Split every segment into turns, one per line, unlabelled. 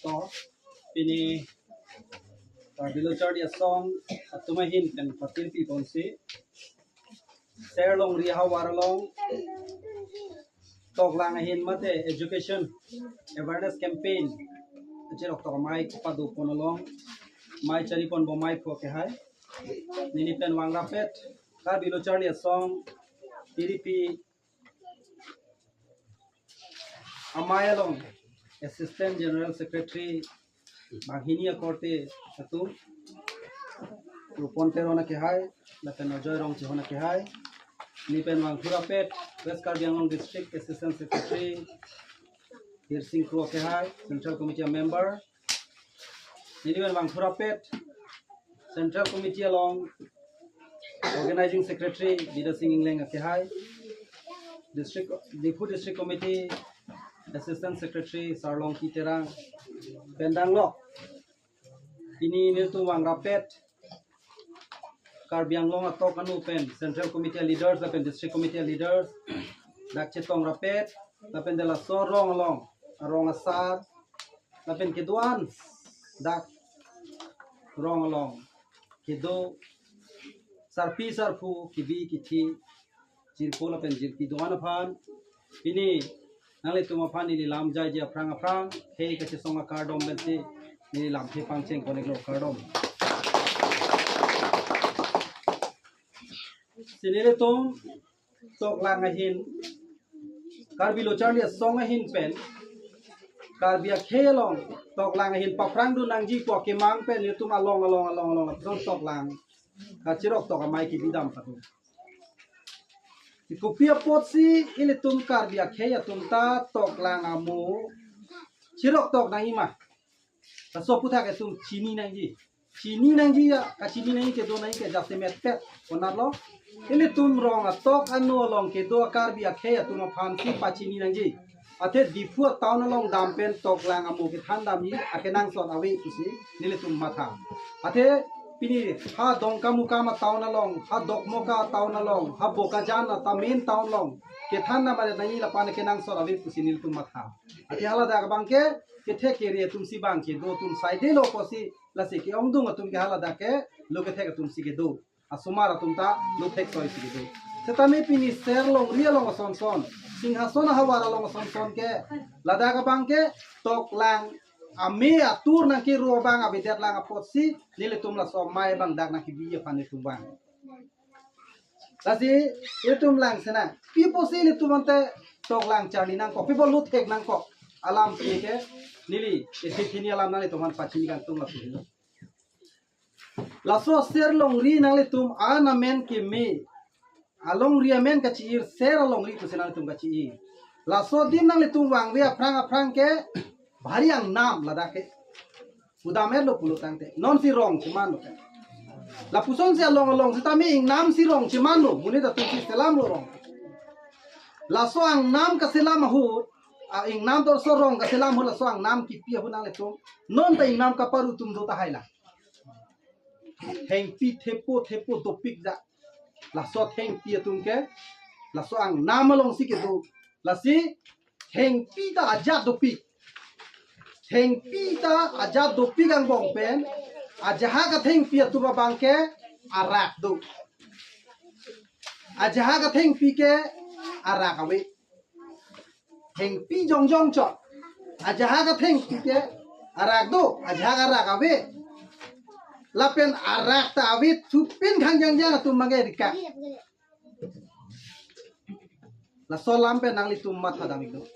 to ini bilo chardi song atumahin kan patir pi ponsi share long ri hawar long tok lang hin mate education awareness campaign jerok to mai padu ponolong mai chari pon bo mai ko ke hai nini pen wang rapet ka bilo chardi song tiripi amaya long assistant general secretary Maghinia Korte satu Rupon Terona ke hai lapen Joy Rong Chihona ke hai Nipen Wangpurapet West Karbi Anglong District Assistant Secretary Hir Singh Kruo ke hai Central Committee member Nipen Wangpurapet Central Committee along Organizing Secretary Vida Singh Ingleng ke hai Difu District Committee Assistant Secretary Sarlong Kiterang Pendang Lok ini niltu wang rapet Karbi Anglong atau kanu pen Central Committee leaders lapen District Committee leaders dak cetong rapet lapen dela sorong long arong asar lapen keduan dak rong long kedo sarpi sarfu kibi kithi jirpo lapen jirpi duan aphan ini nale tuma pani ni lam jai je aprang hei kache songa kardom bensi ni lam the pangcheng konek lo kardom sinile tum tok lang hin karbi lo charli songa hin pen karbia khelong tok lang hin paprang du nang ji ko ke mang pen ni tuma long tok lang ka chirok tok mai ki bidam patu Kupia potsi ili tum karbia kheya tum ta tok lang amu chirok tok nang ima ta so putha ke tum chini nang ji ya ka chini nang ke do nang ke jaste met pet onar lo ili tum rong a tok anu long ke do karbia kheya tum phan si pa chini nang ji athe difu taun long dam pen tok lang amu ke than dam ni ake nang son awe kusi nile tum matha athe Pini ha dongka muka ma taun along ha dok moka taun along ha boka jana tamin taun long ke than na mare nai la pan ke nang so avi pusinil tum matha ati hala da bang ke the ke re tum si bang ke do tum sai de lo ko si la se ke ong dung tum ke hala da ke lo ke the ke tum si ke do asumara tum ta lo thek soi si ke do setame pini ser long ria long son singhason hawara long son ke lada ka bang ke tok lang Ame atur na ki robang abidat lang apotsi nile tum la so mai bang dak na ki biya pani tum bang lasi itum lang sena people si ile tum ante tok lang charli nang ko people lut hek nang ko alam ki ke nili esi kini alam nang tuman pachini kan tum la tu la so ser long ri nang le tum ana men ki me along ri men ka chi ir ser long ri tu sena tum ka chi ir la so dim nang le tum wang we aprang ke Bari ang nam ladake udamer lo pulo tangte non si rong cuman lo la puson si along si tami ing nam si rong cuman lo muni da tu si selam lo rong la so ang nam ka selam hu ing nam to so rong ka selam hu la so ang nam ki pi hu nang le tum non ta ing nam ka paru tum do ta haila heng pi thepo topik da la so heng pi tum ke la so ang nam long si ke do la si heng pi ta aja topik Heng pita aja dopi gang bong pen aja ka theng pia tu ba bang ke arak do aja ka theng pi ke arak awe heng pi jong cho aja ka theng pi ke arak do aja ka arak awe lapen arak ta awe tu pin khang jang tu mage dika la solam pe nang li tu mat hadami do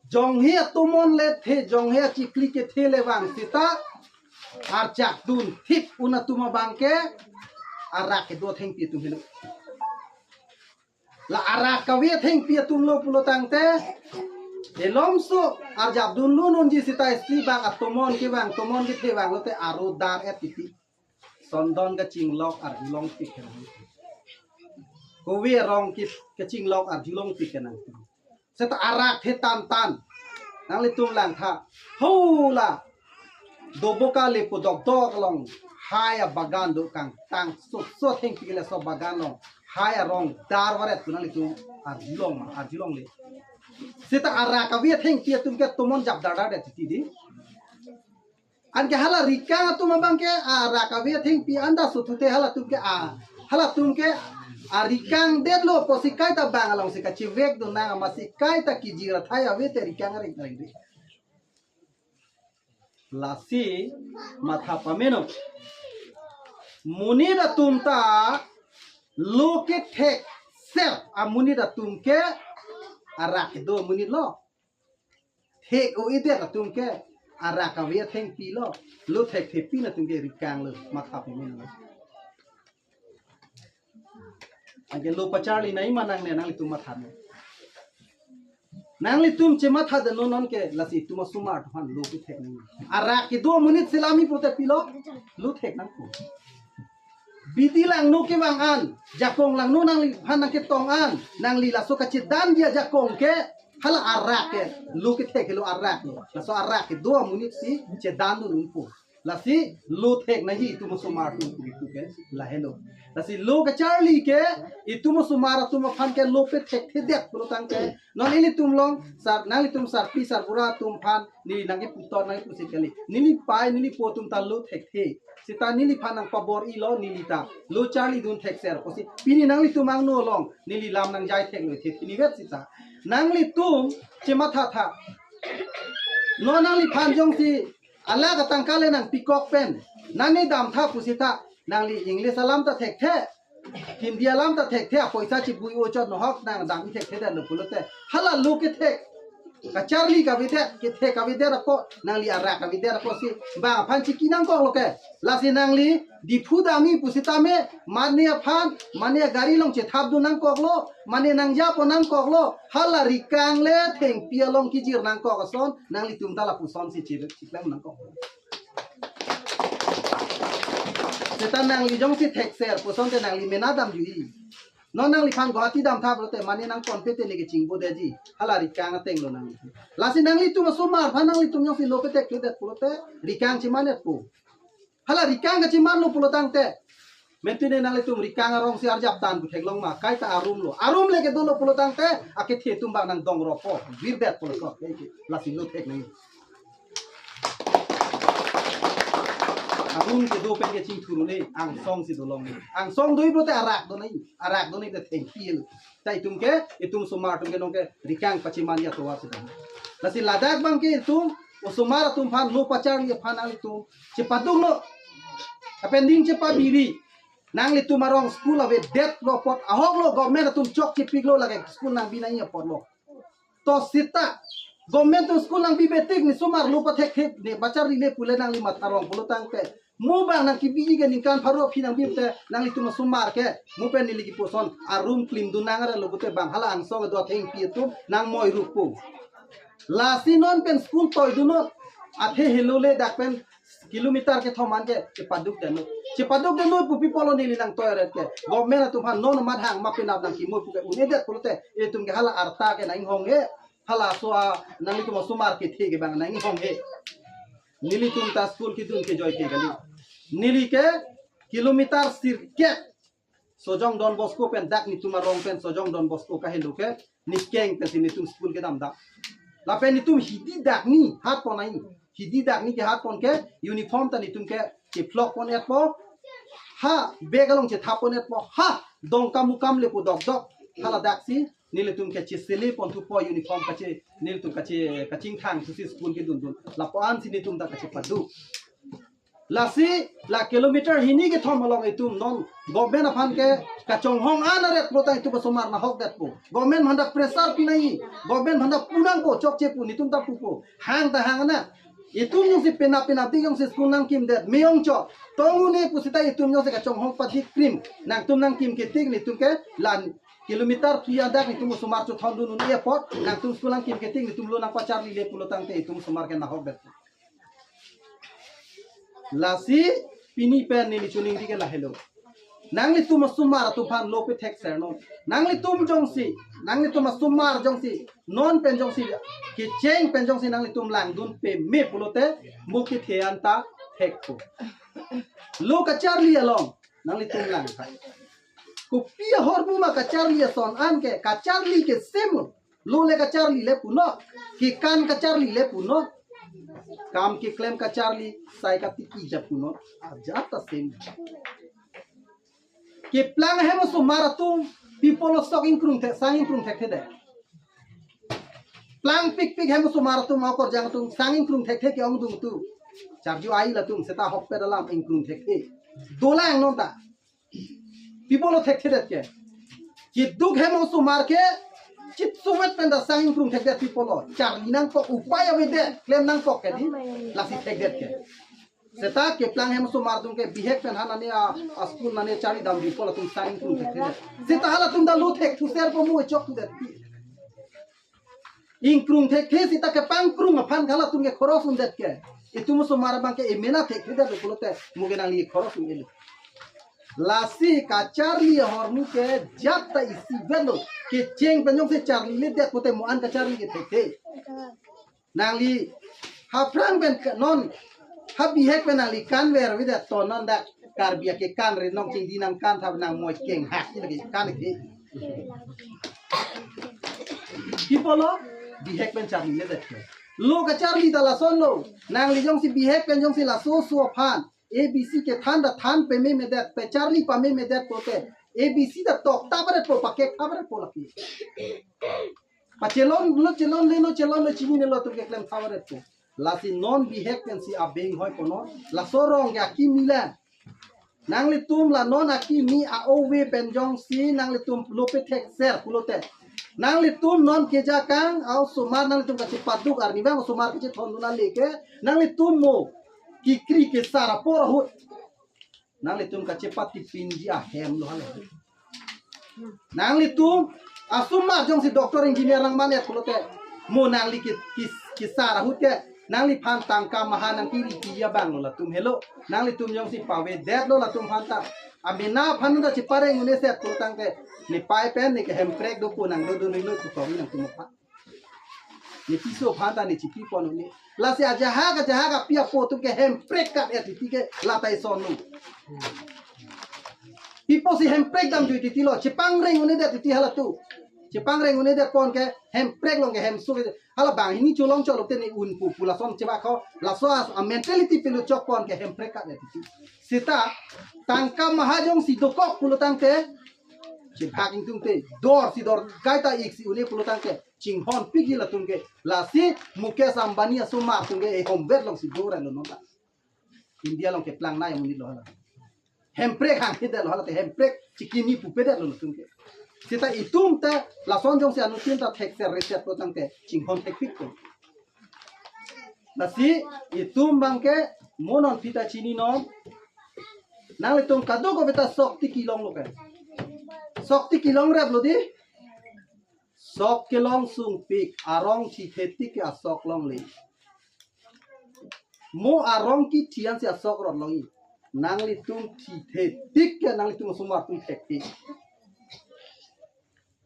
Jonghe tumon le the jonghe chikli ke the le bang sita archak dun thip una tuma bangke arak ke do theng pi tum helu la arak ka we theng pi tum lo pulo tangte elom so arjab dun lu non ji sita sti bang atomon ke the bang lo te aro dar et pipi sondon ka ching lok ar long tik ke ko we rong ki ke ching lok ar long tik ke nang Seta arak he tan nang le tum lang tha hola doboka le po dok long haya bagan do kang tang so theng pile so bagan long haya rong dar waret kunang le tum arjilong le Sita ara ka viet heng pia tum ke tumon jap dada de tidi. An ke hala rika tu mabang ke ara ka viet heng pia anda sutute hala tum ke hala tum ke arikang det lo posikai ta bang along sika chivek do na masikai ta kijira thaya ve te rikang ring ring. Lasi matha pameno munira tumta loke tek sel amunira tumke arak do munit lo tek o ide tumke arak avia theng pi lo tek pi na tumke rikang lo matha pameno age lo pachali nai manang ne nang tum matha nangli tum che matha de non ke lasi tuma sumart han lo ku thek ni ara ke 2 minit silami prote pilo lu thek nang ku biti lang no ke wang an jakong lang no nang han ke tong an nang li la so ka che dan dia jakong ke hala ara ke lu ke thek lo ara ke la so ara ke 2 minit si che dan no lumpu lasi lu thek na hi tuma sumart ku ke la hello lasi lo ka charlie ke ituma sumara tuma phan ke lo pe thek the dek lo tang ke non ini tum long sar nang tum sar pi sar pura tum phan ni nang ke putor nang pusit kali nili pai nili po tum ta lo thek the sita nili phan nang pabor i lo nili ta lo charlie dun thek ser ko si pini nang li tumang no long nili lam nang jai thek lo the ni vet sita nang li tum che matha tha no nang li phan jong si ala ka tang kale nang pikok pen nang ni dam tha pusita nang li english alam ta thek the Hindi alam ta thek the poisa chi bui o chot no hok nang dang thek the da no pulote hala lu ke thek ka charli ka vide ke thek ka vide ra ko nang li ara ka vide ra ko si ba phan chi kinang ko lo ke la si nang li di phu da mi pusita me mane phan mane gari long che thap du nang ko lo mane nang ja po nang ko lo hala rikang le theng pia long ki jir nang ko ka son nang li tum ta la pu son si chi lam nang ko Setan nang li jong si tek ser poson te nang li menadam ju hi non nang li phan guwahati dam tha brote mane nang konpete ne ke chingbo de ji hala rikang ateng lo nang lasi nang li tu masumar phan nang li tum yong si lopete klede pulote rikang chi mane pu hala rikang chi man lo pulotang te mentine nang li tum rikang rong si arjap tan bu thek long ma kai ta arum le ke do lo pulotang te ake the tum bang nang dong ro po bir bet puloso lasi lo thek nang arum ke do pen ke ching thuru ne ang song si do long ang song doi prote arak do nai de theng pil tai tum ke itum sumar tum ke nong ke rikang pachiman ya to wa se lasi ladak bang ke tum o sumar tum phan lo pachang ye phan al tum che padung lo apending che pa biri nang li tum arong school ave det lo pot ahok lo government tum chok che pig lo lage school nang binai ya pot lo to sita government tum school nang bibetik ni sumar lo pathek thek ne bachar ri le pule nang li matharong pulutang ke mu bang nang kibiji ke ningkan pharo phi nang bimte nang li tum sumar ke mu pen ni ligi poson a room clean du nang ara logote bang hala ang song do theng pi tu nang moi ru pu la sinon pen school toy du no athe helole dak pen kilometer ke thoman ke paduk de no pupi polo ni nang toy ret ke government tu phan non mat hang ma pinap nang ki mo pu ke une det pulote e tum ke hala arta ke nang hong he hala so nang li tum sumar ke the ke bang nang hong he nili tum ta school ki dun ke joy ke gali nili ke kilometer sirket sojong don bosco pen dak ni tuma rong pen sojong don bosco ka helu ke ni keng te ni tum school ke dam da la pen ni tum hidi dak ni hat pon nai hidi dak ni ke hat pon ke uniform ta ni tum ke flok pon et po ha begalong che thapon et po ha dong kam le po dok hala dak si nili tum ke sele pon tu po uniform ka che nili tum ka ching thang su si school ke dun la po an si ni tum da ka che padu la si la kilometer hini ke thom along itum non government afan ke kachong hong anare prota itu basomar na hok dat po government handa pressure pinai government handa punang po chok che pu nitum ta pu po hang ta hang na itum yung si pina ti yung si school nang kim det meyong cho tongu ne pusita itum yung si kachong hong pati krim nang tum nang kim ke tik nitum ke lan kilometer tuya dak nitum sumar cho thon dun ni pot nang tum school nang kim ke tik nitum lo nang pachar li le pulotang te itum sumar ke na hok dat lasi pini pen ni chuning di ke la hello nangli tum sumar tu phan lo pe thek ser non nangli tum jong si nangli tum sumar jong si non pen jong si ke cheng pen jong si nangli tum lang dun pe me pulote mu ki the anta thek tu lo ka charli along nangli tum lang khai ku pia hor bu ma ka charli son an ke ka charli ke sem lo le ka Charlie le puno ki kan ka Charlie le puno काम के क्लेम का चार्ली साई का तिकी जब पुनो जाता सेम के प्लान है वो सुमारा तुम people stock इंक्रूम थे सांग इंक्रूम थे दे प्लान पिक पिक है वो सुमारा तुम आओ कर जांग तुम सांग इंक्रूम थे के अंग तुम तू चार्जो आई ला तुम सेता हॉप पे डाला इंक्रूम थे दोला अंग नोटा people थे दे के दुख है वो सुमार के चित सुमत पेंदा sang improve tek det people Charlie nang pok upaya wede claim nang pok ke di lasi tek det ke seta ke plan hem so mar tum ke behave pen hana ne a school na ne Charlie dam people tum sang improve tek det seta hala tum da lo tek tu ser po mu chok tu det improve tek ke sita ke pang krung phan khala tum ke khoros um det ke itum so mar bang ke emena tek det ko te mu ge nang li khoros um ele lasi ka Charlie hormu ke jatta isi velo ke cheng penyong se Charlie le det pote mo an ka Charlie ke te nang li ha prang ben non ha behave ben nang li kan ver with that ton non that kar bia ke kan re nong ching di nang kan tha nang moi keng hak ni lagi kan ke people behave ben Charlie le det lo ka Charlie da la son lo nang li jong si behave ben jong si la so phan ABC के थान दा थान पे में दे पे चार्ली पा में दे पोते ABC दा तो ताबरे पो पके ताबरे पो लकी चेलोन लेनो चिनी ने लो तो के क्लेम ताबरे पो लासी नॉन बिहेवियंसी आ बेंग होय कोनो ला सोरोंग या की मिला नांगले तुम ला नॉन आकी मी आ ओवे पेंजोंग सी नांगले तुम लोपे टेक सेर पुलोते नांगले तुम नॉन के जा कांग आउ सुमार नांगले तुम का चिपादुक आरनी बा सुमार के थोंदुना लेके नांगले तुम मो kikri ke sara pora hut nang le tum ka cepat ti pinji a hem lo hale nang le tum asuma jong si doktor engineer nang mane kulote mo nang li ki sara hut ke nang li phan tang ka maha nang kiri ki ya bang lo la tum hello nang le tum jong si pawe det lo la tum phan ta amena phan da chipare ngune se tu tang ke ni pai pen ni ke hem prek do pu nang do ni lo ku ko nang tum pha ni piso phan ta ni chipi pon ni la se jahaga pia foto ke hem prek ka eti ke latai sonu pipo si hem prek dam duiti tilo chipang reng une de ti hala tu chipang reng une de kon ke hem prek long ke hem su hala bang ini cholong cholok te ni un pu pula son cheba kho la so a mentality pilu chok kon ke hem prek ka eti sita tangka mahajong si dokok pulo tangte chipaging tungte dor si dor kaita ik si une pulo tangte Chinghon pigi la tunge la si Mukesh Ambani asuma tunge e homber long si dora lo nota India long ke plan na yamuni lo hala hemprek hang hide lo hala te hemprek chikini pupede lo tunge sita itum ta la son jong si anutin ta tek se reset lo tangte Chinghon tek pik la si itum bangke monon pita chini nom nang le tum kado ko beta sokti kilong lo ke sokti kilong rap lo di sok ke long sung pik arong chi theti ke asok long le mo arong ki thian se asok ron long i nang li tum thi theti ke nang li tum sumar tum theti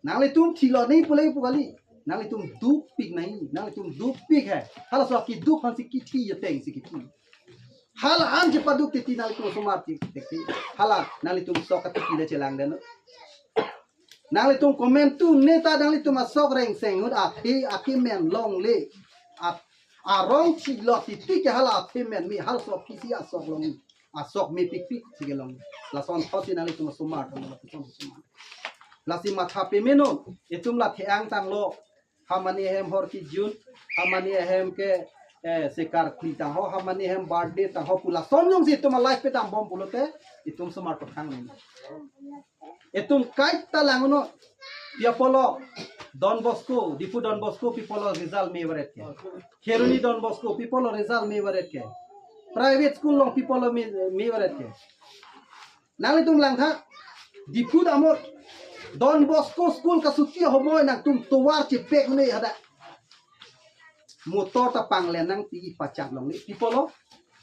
nang li tum thi lo nei pulai pugali nang li tum du pik nai nang li tum du pik hai hala so ki du phan si ki thi ye teng si ki thi hala an je paduk ti nang li tum sumar ti theti hala nang li tum sok ka ti le chelang den nang le tum comment tu neta nang le tum asok reng seng hut aki men long le a rong chi lo ti ke hala thi men mi hal so ki si asok long asok me pik sige long la son thosi nang le tum sumar thong la tum sumar la si matha pe meno etum la theang tang lo hamani hem hor ki jun hamani hem ke se kar khli ta ho hamani hem birthday ta ho pula son jong si tum life pe tam bom pulote etum sumar ko thang ni etum kait talang no piapolo Don Bosco dipu Don Bosco people result me weret ke Kheruni Don Bosco people result me weret ke private school long people me weret ke nang tum lang tha dipu amot Don Bosco school ka suti homoy nang tum tuwar chi pek ne hada motor ta panglen nang ti pachak long ni people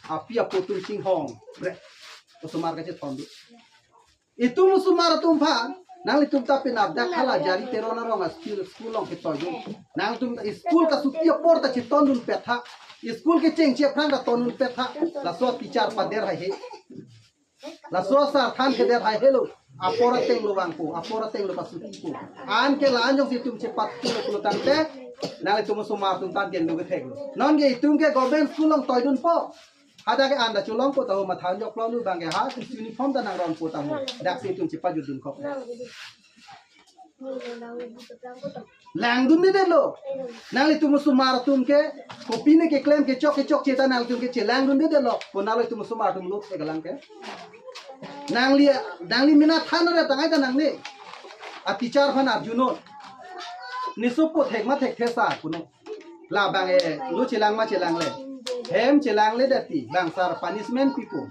apia potum sing hong bre osumar ka che tondu itu musumar tum pha nang tum ta pe nabda khala jari terona rong school long ke toyo nang tum school ka sutia porta chi tondun petha school ke cheng che phang da tonun petha la so teacher pa der hai he la so sar than ke der hai hello apora teng lo bangku, apora teng lo pasukiku. An ke la anjong si tum cepat kulo tante, nale tum sumar tum tan gen lo getek lo. Non ge tum ke government school long toy dun po. Ada ke anda culong po tahu mathan jok lo lu bang ke ha uniform dan nang ron po tahu. Dak si tum cepat judun kok. Lang dun ni lo. Nale tum sumar tum ke kopi ne ke claim ke chok ceta nale tum ke lang dun de lo. Po nale tum sumar tum lo ke galang ke. Nangli mina thano re tangai ta nangli a teacher phan arjuno ni supo thek ma thek thesa kuno la bang e lu chilang ma chilang le hem chilang le dati bang sar punishment pipo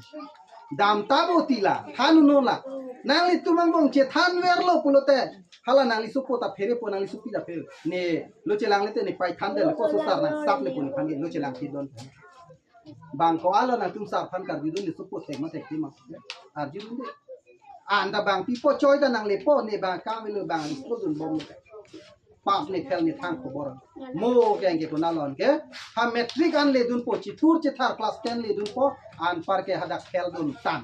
dam ta bo tila thanu no la nangli tumang bong che than wer lo pulote hala nangli supo ta phere po nangli supi da phere ne lu chilang le te ni pai than de ko su sar na sap le puni phange lu chilang thi don bang ko alo na tum sar phan kar didun ni supo thek ma thek ti ma arjun de anda bang pipo choi da nang le po ne bang ka me le bang ni ko dun bom pas ne tel ni thang ko bor mo geng ke ko na lon ke ha metric an le dun po chi thur chi thar class 10 le dun po an par ke hada khel dun tan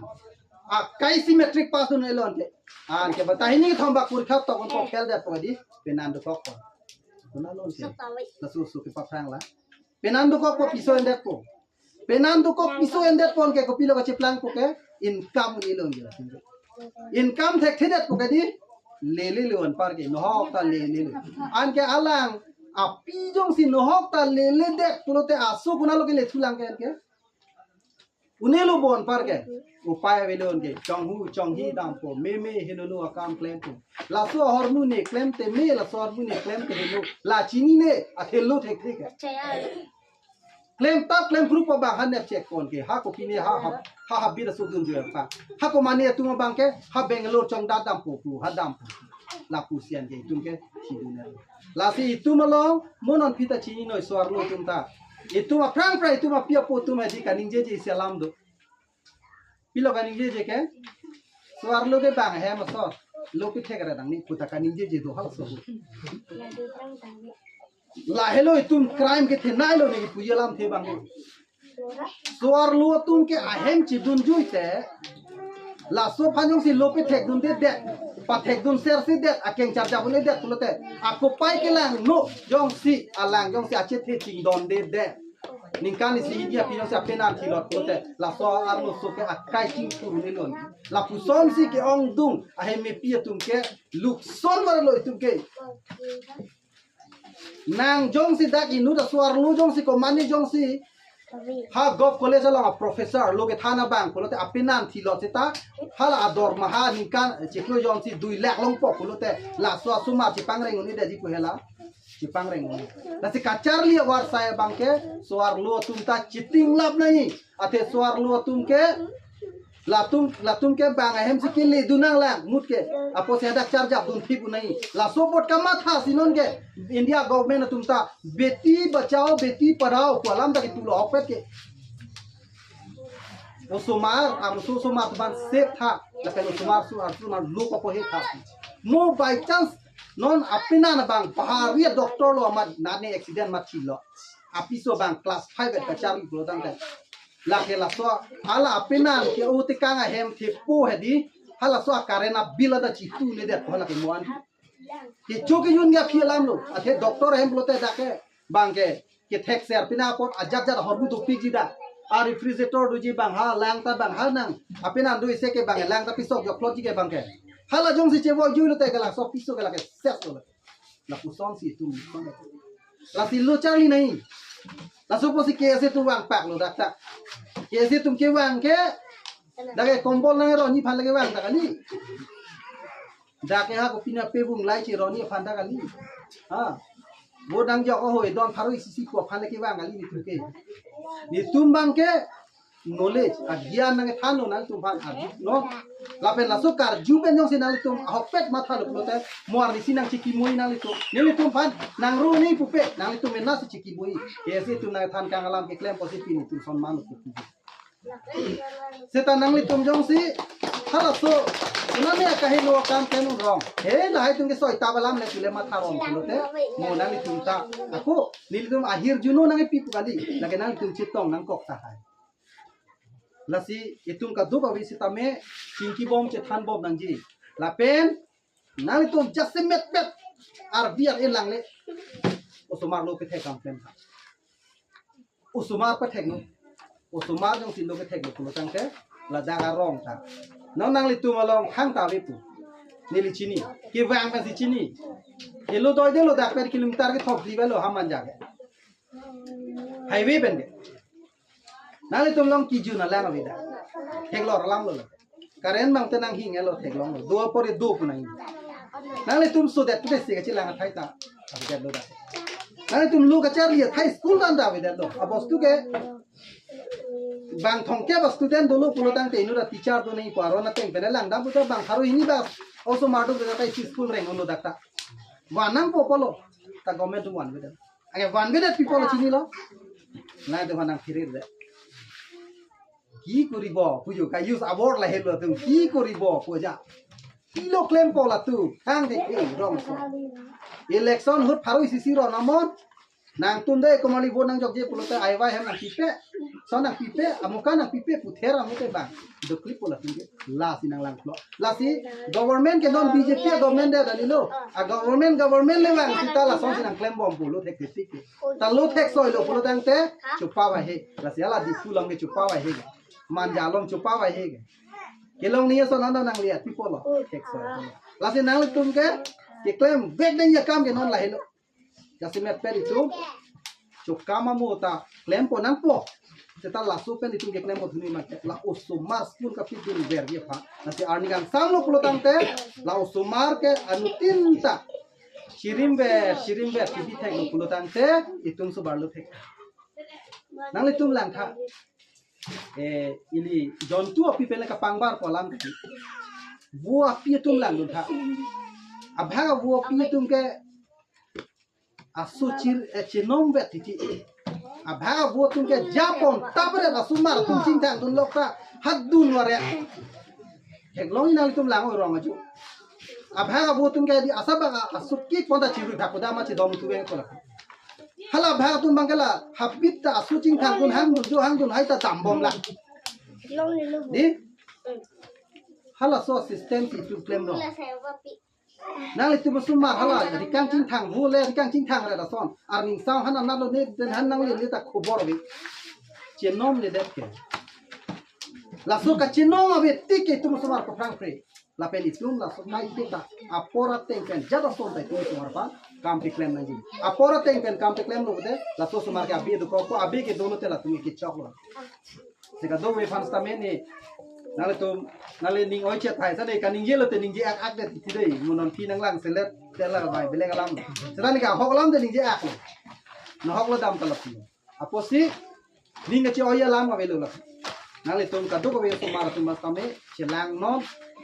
a kai si metric pas dun lon ke an ke bata ni thom ba kur khat to ko khel da po di penan do ko na lon ke na su ke pa prang la penan do ko piso endet po penando ko piso endet pon ke ko pilo ka chiplang ko ke income ni lon gila income thek thedet ko ke di le lon par ke no hok ta le an ke alang a pi jong si no hok ta le det pulote aso kuna lo ke le thulang ke unelo bon par ke upaya velon ke chong hi dam po me henono akam claim po la so hormu ne claim te me la so hormu ne claim te heno la chini ne a thelo thek thek claim group of bang hanep check kon ke ha ko kini ha bi da su dun je pa ha ko mane tu bang ke ha Bangalore chong da dam po ha dam po la pu sian ke tum ke si dun la si tu malong monon pita chini noi swar lo tum ta itu ma prang prai tu ma pia po tu ma di kaning je salam do pilo kaning je ke swar lo ke bang he ma so lo ke thek ra dang ni puta kaning je do hal so la hello tum crime ke thenai lo ne puyalam the bang suar lu tum ke ahem chi dun juite la so phanjong si lope thek dun de pa thek dun ser si de akeng char ja bole de pulote ako pai ke lang no jong si alang jong si ache the ching don de ningkan si dia pinong sa penan thi lot pulote la so ar no so ke akai ching puru ne lon la puson si ke ong dung ahem me pia tum ke luk son war lo tum ke nang jong si dak inu da suar lu jong si ko mani jong si ha gov college la professor loge thana bang polote apinan thi lo ta hala ador maha nikan cheklo jong si 2 lakh long po polote la so suma chi pangreng uni de ji ko hela chi pangreng uni la si kachar li war sai bang ke suar lu tum ta chiting lap nai ate suar lu tum ke latum ke bang ahem si kili dunang lang mut ke apo se ada charge dun thi bu nai la support kama tha sinon ke india government tum ta beti bachao beti padhao ko alam ta ki tu lo opet ke o sumar am su sumar ban save tha la ke sumar lu ko he tha mo by chance non apina na bang bahari doctor lo amat nane accident mat chi lo apiso bang class 5 ka chari pro dang ta la ke la so ala apinan ke utikanga hem thi pu hedi hala so karena bila da chi tu ne de hala ke moan ke choke yun ga phialam lo athe doctor hem blote da ke bang ke thek ser pina pot ajat jat horbu to pi jida a refrigerator du ji bang ha lang ta bang ha nang apinan du se ke bang lang ta pisok yo klot ji ke bang ke hala jong si chewo yu lo te ke la so pisok ke la ke set lo la puson si tu la si lo chali nahi la so posi ke se tu wang pak lo dak tak ke se tum ke wang ke da ke kombol na ro ni phan la ke wang ta kali da ke ha ko pina pe bung lai chi ro ni phan ta kali ha bo dang jo ko hoi don pharu isi ko phan la ke wang kali ni tu ke ni tum bang ke knowledge a gyan na ke than lo na tum phan a no la pen la so kar ju ben jong sin na tum hokpet ma tha lo te moar ni sinang chi ki moi na li tum phan nang ru ni pu pe nang li tum na si chi ki moi ke se tum na than kang alam ke claim positive ni tum son man ku setan nang li tum jong si hala so una me ka he no kam ke no rong he la hai tum ke soi ta balam le tule ma tha rong lo te mo nang li tum ta ako ni li tum ahir juno nang pi pu kali la ke nang tum chitong nang kok ta hai lasi itung ka duba wisita me kinki bom che than bob nang ji lapen nang itu just met pet ar biar ilang le usumar lo ke thek kam plan tha usumar pa thek no usumar jong sin lo ke thek lo pulo tang ke la daga rong tha nang li tu malong hang ta we pu nili chini ke wang pa si chini ke lo doi de lo dak per kilometer ke thok di lo ham man ja ke highway ben ke nang li tum long ki ju na lang avida thek lo ram lo karen mang tenang hing elo thek long lo do pore do pu nang nang le tum so that tu se ke lang thai ta abi dat lo da nang le tum lu ka char liya thai school dan da we dat lo abos tu ke bang thong ke ba student do lo pulo tang te nu ra teacher do nei paro na teng pena lang da bu ta bang haru ini ba also mardo da tai school reng lo da ta wanang po polo ta government tu wan we dat age wan we dat people chini lo na de wanang phirir de কি করিব পুজো কা ইউজ আবর লা হেলো তুমি কি করিব পূজা kilo claim পলা তু হাং দে এই রং ইলেকশন হুট ফারুই সিসি র নামন nang tunde komali bo nang jogje pulote aiwa hem nang pipe so nang pipe amuka nang pipe puthera mute bang do clip pola tinge la sinang lang klo la si government ke non bjp government de dalilo a government le bang sita la so sinang claim bom pulo tek tik ta lo tek so lo pulo tang te chupa wa he la si ala di pulang ke chupa wa he man jalom chupa wa he ke long ni so nang nang liat people lo tek so la si nang tum ke claim bek deng ya kam ke non la helo kasi met pen itu cukama muta claim po nang po kita lasu pen itu ke claim po thuni mak la usumar school ka pi dun ber ye pha nasi arni kan sam lo pulo tang te la usumar ke anutin ta shirim be tibi thek lo pulo tang te itung su bar lo thek nang le tum lang tha ili jontu api pen ka pangbar ko lam ki bua pi tum lang dun tha abhaga bua pi tum ke asucir chinom betiti abha bo tum ke japon tapre asumar tum ching thang tun lokta haddun ware heglong inal tum lang rong aju abha bo tum ke di asaba asukki ponda chiru thakoda ma chi dom tu be kola hala abha tum bangala habit ta asuching thang tun hang dun hai ta dambom la di hala so system ti tu claim no nang itu bersumar hala di kancing thang hule di kancing thang ada son arning sao hana nalo ne den han nang le ta khobor bi chenom le det ke la so ka chenom ave tike tu bersumar ko frank free la pen itum la so mai ta apora ten pen jada son dai tu bersumar pa kam pe claim nahi apora ten pen kam pe claim no de la so sumar ke abi du ko abi ke dono te la tumi ke chok lo se ka do we fan sta meni nale ning oi chet thai sa dei ka ning yelo te ning je ak de ti dei monon pi nang lang selet te la bai bele galam sedani ka hok lam de ning je ak no hok lo dam kalap ni aposi ning che oi lam ka velu la nale tum ka do ko ve so mar tum mas tame chelang no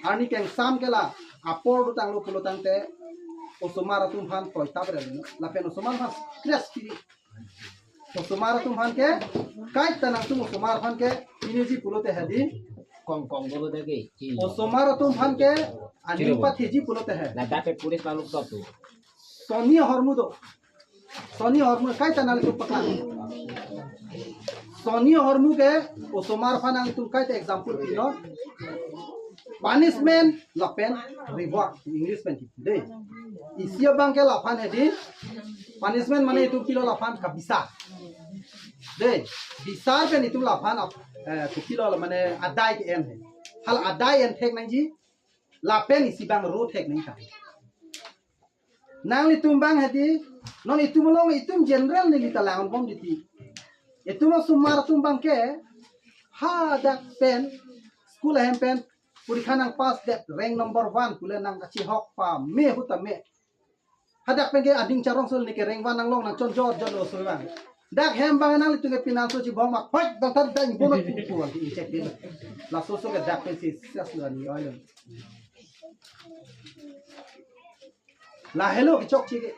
ani keng sam ke la apor du tang lo pulo tang te o so mar tum han toy tabre la pen o so mar has kres ki o so mar tum han ke kai tanang tum o so mar han ke ini ji pulo te hadi
kong dulu deh ki.
Osomar tuh fan ke ani patheji pulote hai.
Nah tapi pulis lalu stop tuh.
Sony hormudo kai tanal tu paklan. Sony hormu ke Osomar fan ang tu kai te example pino. Punishment lapen reward English pen deh. Isia bang ke lapan hai di. Punishment mana itu kilo lapan kabisa. Deh, bisar pen itu lapan tu kilo la mane adai ke en hai hal adai en thek nang ji la pen isi bang ro thek nang ta nang li tumbang hadi non itum long itum general ni li talang bom diti itum sumar tumbang ke ha dak pen school hem pen purikha nang pass that rank number 1 kule nang chi hok pa me huta me hadak pen ke ading charong sul ni ke rank 1 nang long nang chon jor jon lo sul bang dak hem bang nang itu ke pinanso ci bong mak pat bang tan dan bono tu an di cek din la so so ke dak pe si sas la ni oil la hello ke chok ci ke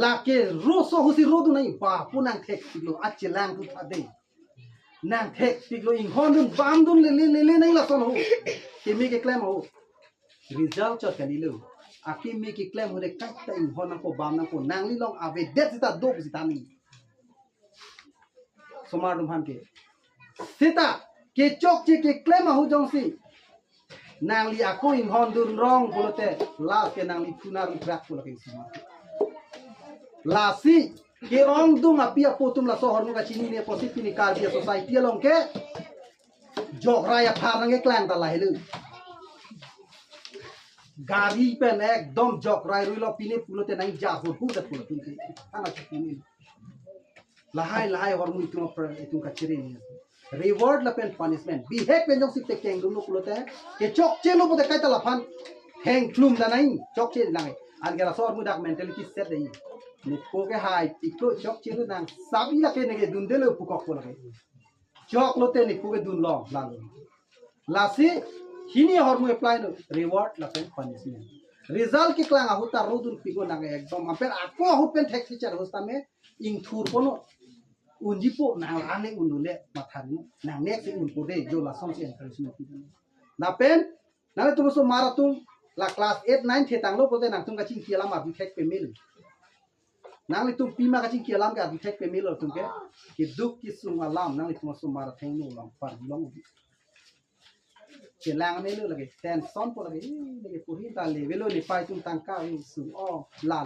la ke ro so husi ro du nai ba pu nang thek tiklo achi lang tu tha de nang thek tiklo ing hon dun bam dun le nai la son ho ke me ke claim ho result chot kan ilu aki me ki claim ho de kat ta in hon ko bam na ko nang li long ave det ta do sita ni somar dum han ke sita ke chok che ke claim ho jong si nang li aku in hon dun rong pulote la ke nang li tunar brak pulote semua la si ke ong dung api apo tum la sohor muka chini ne positif ni kar dia society long ke jok raya phar nge klan ta la helu gari pen ekdom jok rai ruilo pine pulote nang ja ho pu da pulote ana chini lahai hormu itu ka chiri ni reward la pen punishment behave pen jong sip te keng dum no pulote ke chok che lo bote kai ta la phan heng klum da nai chok che nang an ga sor mu dak mentality set dei ni ko ke hai ikko chok che nang sabi la ke ne ge dun de lo pu kok ko la chok lo te ni pu ge dun lo la lo la si hini hormu apply no reward la pen punishment result ke klang ahu ta ro dun pigo nang ekdom amper ako ahu pen thek teacher hosta me ing thur pono unji po nang ane unule mathan nang nek se un pode jo la som se encouragement na pen na tu so maratung la class 8 9 the tang lo pode nang tung ka ching kialam a thek pe mil nang tu pima ka ching kialam ka thek pe mil tung ke duk ki sum alam nang tu so maratheng no long par long ke lang ne lo lagi ten son po lagi lagi puri ta le velo ni pai tung tang ka su o la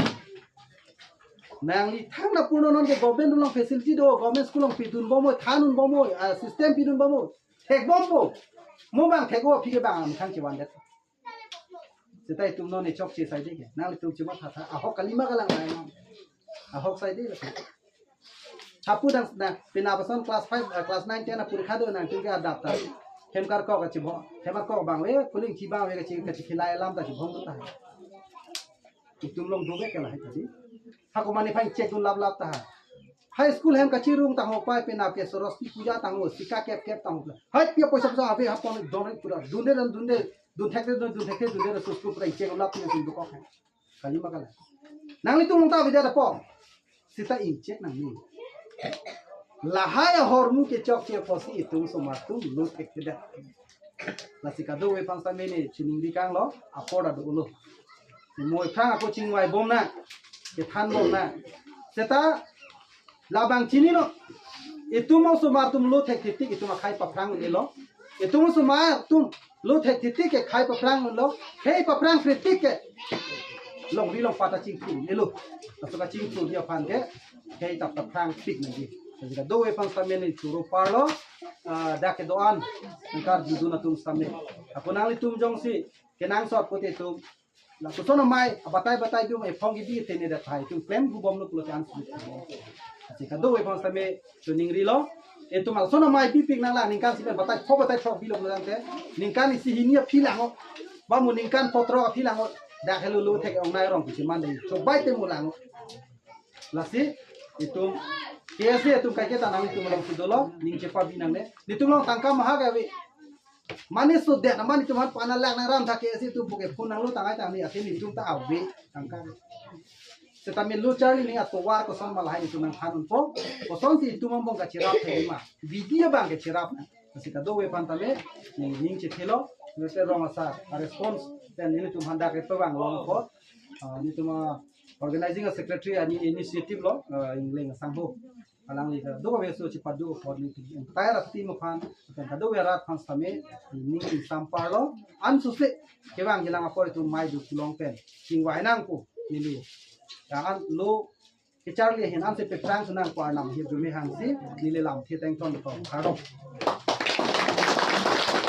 nang li thang na puno non ke government long facility do government school long pidun bomo thanun bomo system pidun bomo thek bombo mo bang thek o phige bang am khang chi wan det setai tum non ne chok che sai de ke nang li tum chuma tha tha a hok kalima ka lang nai a hok sai de la hapu dang na pina pason class 5 class 9 10 na puri khado nang tum ke adapt ta hem kar ko ka chi bo hem ko bang we kuling chi bang we ka chi khilai lam ta chi bong ta tum long do be ke la hai ta di aku mani phai check dun lab ta high school hem kachi room ta ho pai pe na ke sorosti puja ta ho sika kep ta ho hai pia poisa sa ave ha pon don pura dunde dun thek dunde so school pura check lab ni dun ko khai kali makala nang li tung ta vida da po sita in check nang ni lahaya hormu ke chok che posi itu so ma tu lo tek da la sika do we pan sa me ni chining di kang lo apoda do lo moi phang ko chingwai bom na ke than bom na seta labang chini no itu mau sumar tum lo thek titik itu ma khai pa prang ni lo itu mau sumar tum lo thek titik ke khai pa prang lo hei pa prang kritik ke long ri long pata ching tu ni lo ta ka ching tu dia pan ke hei ta pa prang tik ni di jadi do we pan samen ni churu parlo da ke doan ngkar judu na tum samen aku nang li tum jong si kenang sot pote tum la ku sono mai batai dum e phong gi bi te ne da thai tum klem gu bom no pulo chance si ka do we pan samen tuning ri lo e tum al sono mai pi pik nang la ning kan si batai tho bi lo lo te ning kan si hinia phi lang ba mu ning kan potro phi lang da khelu lu thek ong nai rong ki man dei so bai te mu lang la si itu KSC itu kaya tanam itu malam sudolo ning cepat binang ne itu long tangka mahal gawe manis sudah nama itu man panah lak naram tak KSC itu bukan punang lu tangai tangi asin itu tak awe tangka setamin lu cari ni atau war kosan malah itu nang hanun po kosan si itu mambong kacirap terima video bang kacirap masih kado we pantame ning cetilo nete rong asa response dan ini tuh hendak itu bang long po ini tuh organizing a secretary ani initiative lo ingling sangho alang li do ba so chipa do for ni entire team fan kan do we rat fan same ni sampar lo an susle ke bang gilang apor itu mai du long pen sing wai nang ko ni lu kan lo ke charlie hin an se pe prang sunang kwa nam hi du me hang si ni le lam the teng ton ko kharo